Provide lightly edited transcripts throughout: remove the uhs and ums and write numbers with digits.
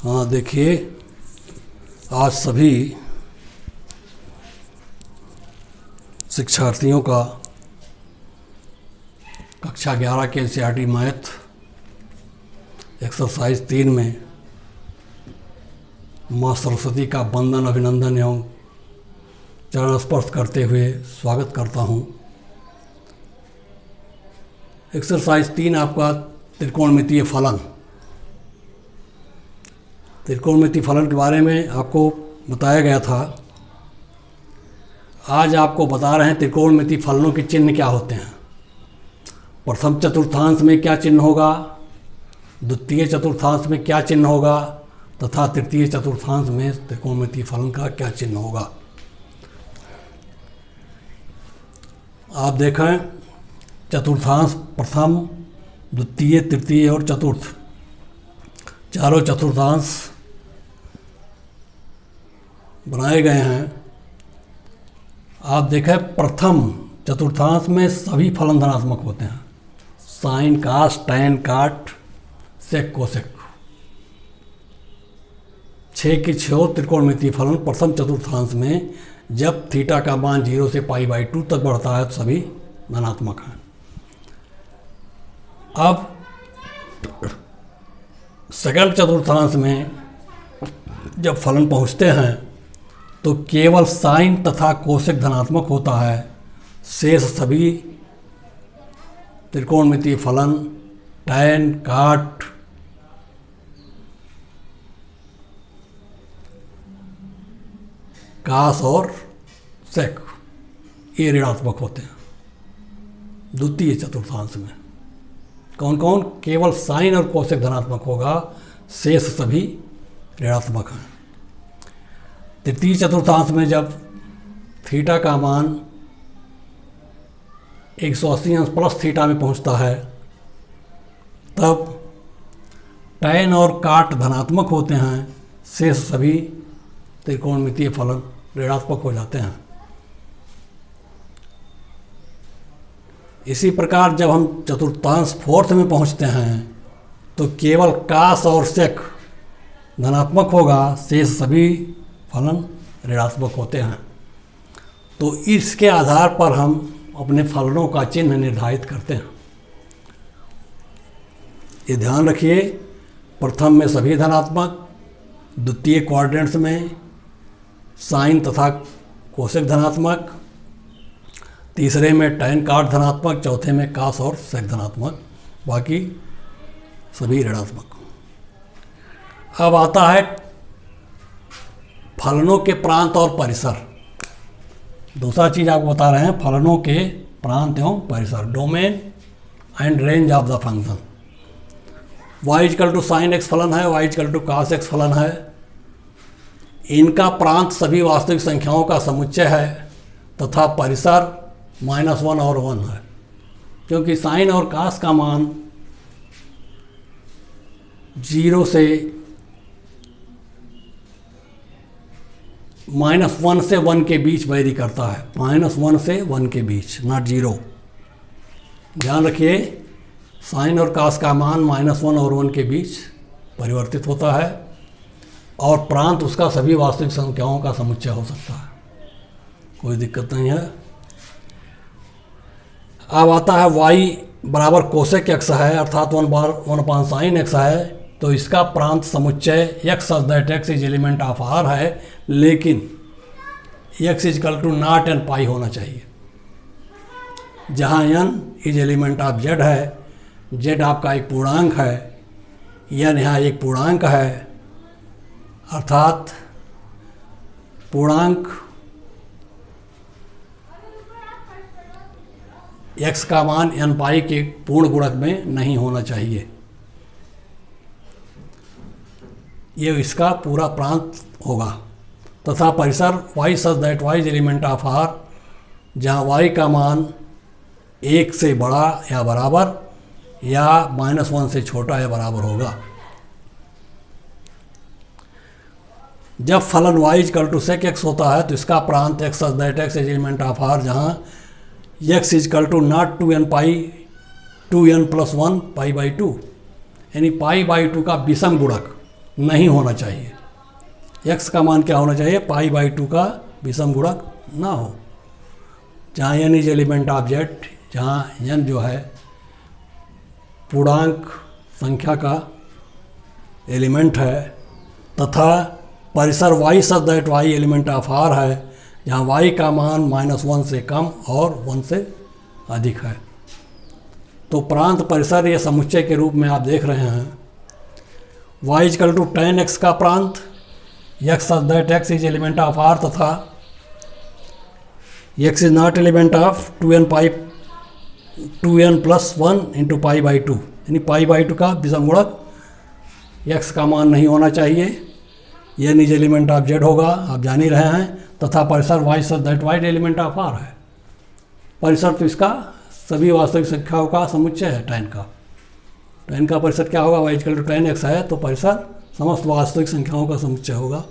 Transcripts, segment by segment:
हाँ देखिए, आज सभी शिक्षार्थियों का कक्षा 11 के एनसीईआरटी मैथ एक्सरसाइज 3 में माँ सरस्वती का वंदन, अभिनंदन एवं चरण स्पर्श करते हुए स्वागत करता हूँ। एक्सरसाइज 3 आपका त्रिकोणमितीय फलन। त्रिकोणमितीय फलन के बारे में आपको बताया गया था। आज आपको बता रहे हैं त्रिकोणमितीय फलनों के चिन्ह क्या होते हैं। प्रथम चतुर्थांश में क्या चिन्ह होगा, द्वितीय चतुर्थांश में क्या चिन्ह होगा तथा तृतीय चतुर्थांश में त्रिकोणमितीय फलन का क्या चिन्ह होगा। आप देखें, चतुर्थांश प्रथम, द्वितीय, तृतीय और चतुर्थ, चारों चतुर्थांश बनाए गए हैं। आप देखें, प्रथम चतुर्थांश में सभी फलन धनात्मक होते हैं। साइन, कास, टैन, काट, सेक, कोसेक, 6 के 6 त्रिकोणमितीय फलन प्रथम चतुर्थांश में जब थीटा का मान 0 से π/2 तक बढ़ता है तो सभी धनात्मक हैं। अब सेकंड चतुर्थांश में जब फलन पहुंचते हैं तो केवल साइन तथा कोसेक धनात्मक होता है। शेष सभी त्रिकोणमितीय फलन टैन, काट, कास और सेक ये ऋणात्मक होते हैं। द्वितीय चतुर्थांश में कौन कौन? केवल साइन और कोसेक धनात्मक होगा, शेष सभी ऋणात्मक हैं। तृतीय चतुर्थांश में जब थीटा का मान 180 अंश प्लस थीटा में पहुंचता है तब टैन और काट धनात्मक होते हैं, शेष सभी त्रिकोणमितीय फलन ऋणात्मक हो जाते हैं। इसी प्रकार जब हम चतुर्थांश फोर्थ में पहुंचते हैं तो केवल कास और सेक धनात्मक होगा, शेष सभी फलन ऋणात्मक होते हैं। तो इसके आधार पर हम अपने फलनों का चिन्ह निर्धारित करते हैं। ये ध्यान रखिए, प्रथम में सभी धनात्मक, द्वितीय क्वाड्रेंट्स में साइन तथा कोसेक धनात्मक, तीसरे में टैन काट धनात्मक, चौथे में कास और सेक धनात्मक, बाकी सभी ऋणात्मक। अब आता है फलनों के प्रांत और परिसर। दूसरा चीज़ आपको बता रहे हैं, फलनों के प्रांत एवं परिसर, domain and range of the function. y = sin x फलन है, y = cos x फलन है। इनका प्रांत सभी वास्तविक संख्याओं का समुच्चय है तथा परिसर -1 और 1 है, क्योंकि साइन और कास का मान 0 से -1 से 1 के बीच वेरी करता है। -1 से 1 के बीच, नॉट 0। ध्यान रखिए, साइन और कास का मान -1 और 1 के बीच परिवर्तित होता है और प्रांत उसका सभी वास्तविक संख्याओं का समुच्चय हो सकता है, कोई दिक्कत नहीं है। अब आता है y बराबर कोसेक x है, अर्थात 1/sin x है, तो इसका प्रांत समुच्चय x such that x is element of R है, लेकिन x = नॉट n पाई होना चाहिए। जहाँ n is element of z है, z आपका एक पूर्णांक है, n यहाँ एक पूर्णांक है, अर्थात पूर्णांक x का मान n पाई के पूर्ण गुणक में नहीं होना चाहिए। ये इसका पूरा प्रांत होगा। तथा परिसर y such that y is element of R, जहाँ y का मान 1 से बड़ा या बराबर या -1 से छोटा या बराबर होगा। जब फलन y = sec x होता है तो इसका प्रांत x such that x is element of R, जहाँ x = not 2n pi 2n + 1 π/2, यानी π/2 का विषम गुणक नहीं होना चाहिए। x का मान क्या होना चाहिए, π/2 का विषम गुणक ना हो। जहाँ n is element of z, जहाँ n जो है पूर्णांक संख्या का एलिमेंट है, तथा परिसर y such that y element of r है, जहाँ y का मान -1 से कम और 1 से अधिक है। तो प्रांत परिसर ये समुच्चय के रूप में आप देख रहे हैं। y = tan x का प्रांत, x such that x is element of r, तथा x is not element of 2n + 1 into π/2, यानी π/2 का विषम गुणक x का मान नहीं होना चाहिए। n is element of z होगा, आप जान ही रहे हैं, तथा परिसर y such that y element of r है। परिसर तो इसका सभी वास्तविक संख्याओं का समुच्चय है। tan का परिसर क्या होगा, y = tan x है, तो परिसर समस्त वास्तविक संख्याओं का समुच्चय होगा।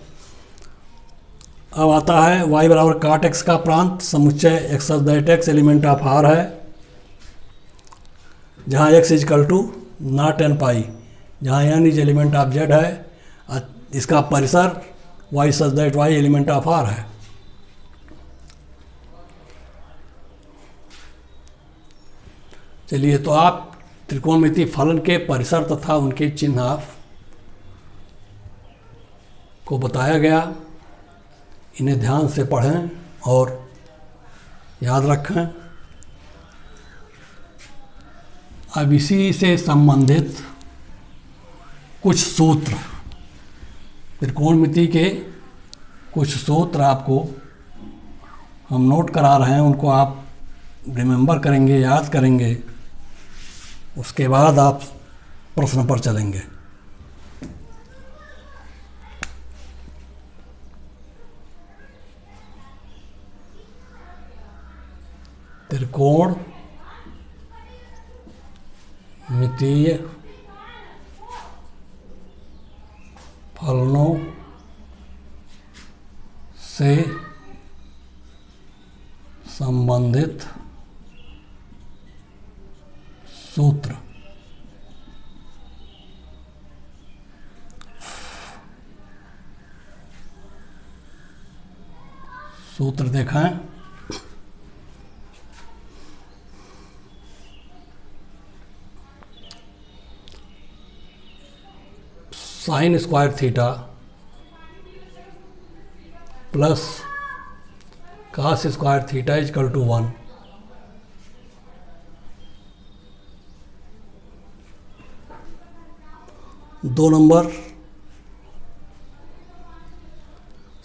अब आता है y = cot x का प्रांत समुच्चय x such that x element of r है, जहाँ x = नॉट n पाई, जहाँ n is element of z है। इसका परिसर y such that y element of r है। चलिए, तो आप त्रिकोणमितीय फलन के परिसर तथा उनके चिन्ह को बताया गया, इन्हें ध्यान से पढ़ें और याद रखें। अब इसी से संबंधित कुछ सूत्र, त्रिकोणमिति के कुछ सूत्र आपको हम नोट करा रहे हैं, उनको आप रिमेंबर करेंगे, याद करेंगे, उसके बाद आप प्रश्न पर चलेंगे। त्रिकोणमितीय फलनों से संबंधित सूत्र। सूत्र देखें। sin square theta plus cos square theta = 1। दो number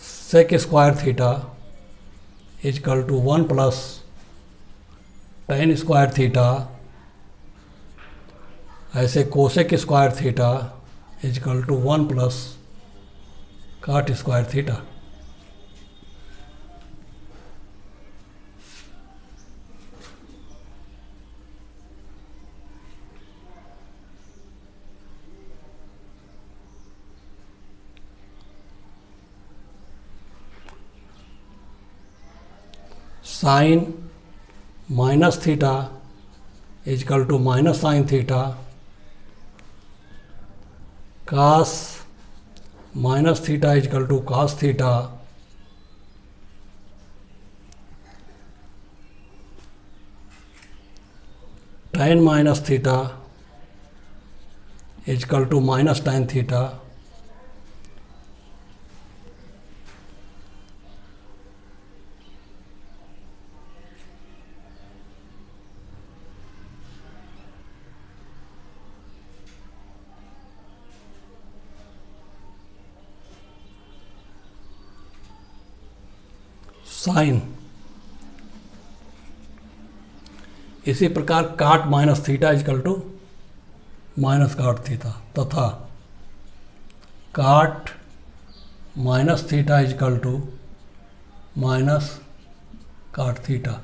sec square theta = 1 plus tan square theta, ऐसे cosec square theta = 1 plus cot square theta. Sine minus theta = minus sine theta, cos minus theta = cos theta, tan minus theta = minus tan theta, sine. इसी प्रकार cot minus theta = minus cot theta, तथा cot minus theta = minus cot theta.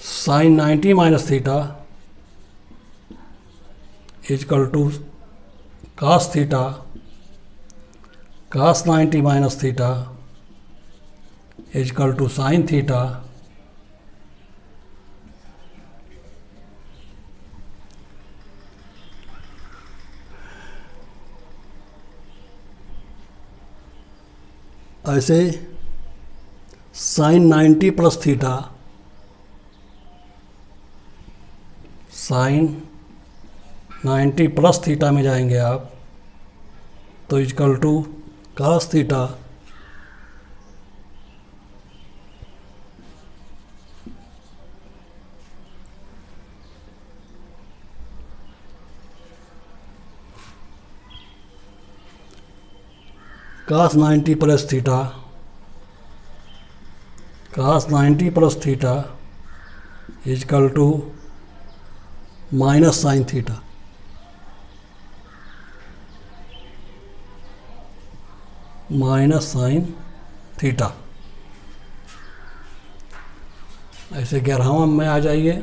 Sine 90 minus theta is equal to cos theta cos 90 minus theta is equal to sine theta ऐसे sine 90 plus theta sine 90 plus theta में जाएंगे आप तो is equal to cos theta cos 90 plus theta cos 90 plus theta is equal to minus sine theta minus sine theta. ऐसे 11वां में आ जाइए।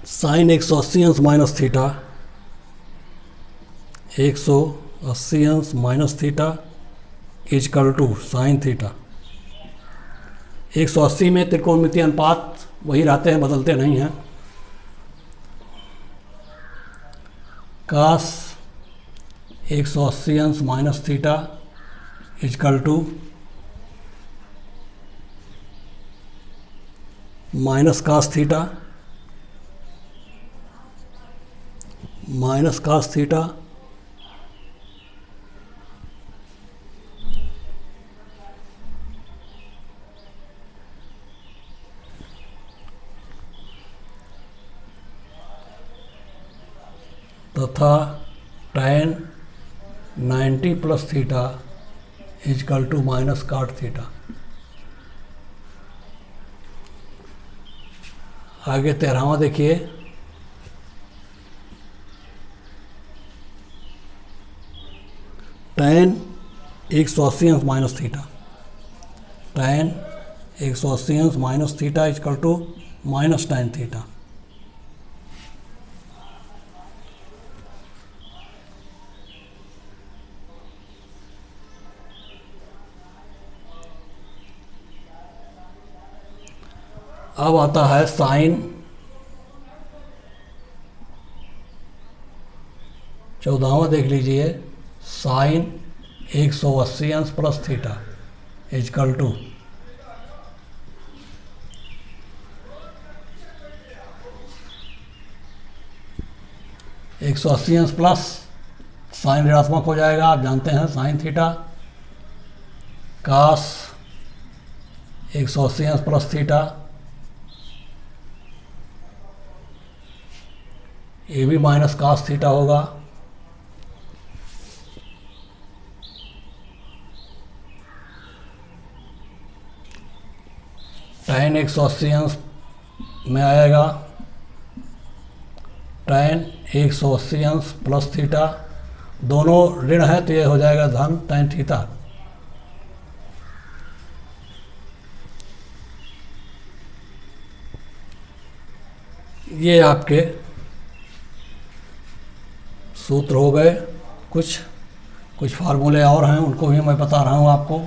Sign 180 अंश माइनस थीटा 180 अंश minus theta is equal to sine theta. 180 में त्रिकोणमितीय अनुपात वही रहते हैं, बदलते नहीं हैं। कास 180 अंश minus theta is equal to minus cos theta minus cos theta तथा tan 90 plus theta is equal to minus cot theta. आगे 13वां देखिए। tan 180 अंश माइनस थीटा tan 180 अंश minus theta is equal to minus tan theta. अब आता है साइन 14वां देख लीजिए। साइन 180 अंश प्लस थीटा इजकल टू एक 180 अंश प्लस साइन ऋणात्मक हो जाएगा, आप जानते हैं साइन थीटा कास 180 अंश प्लस थीटा, ये भी माइनस कास थीटा होगा। tan 180 अंश में आएगा tan 180 अंश प्लस थीटा, दोनों ऋण है तो ये हो जाएगा धन tan थीटा। ये आपके सूत्र हो गए। कुछ फार्मूले और हैं, उनको भी मैं बता रहा हूँ आपको।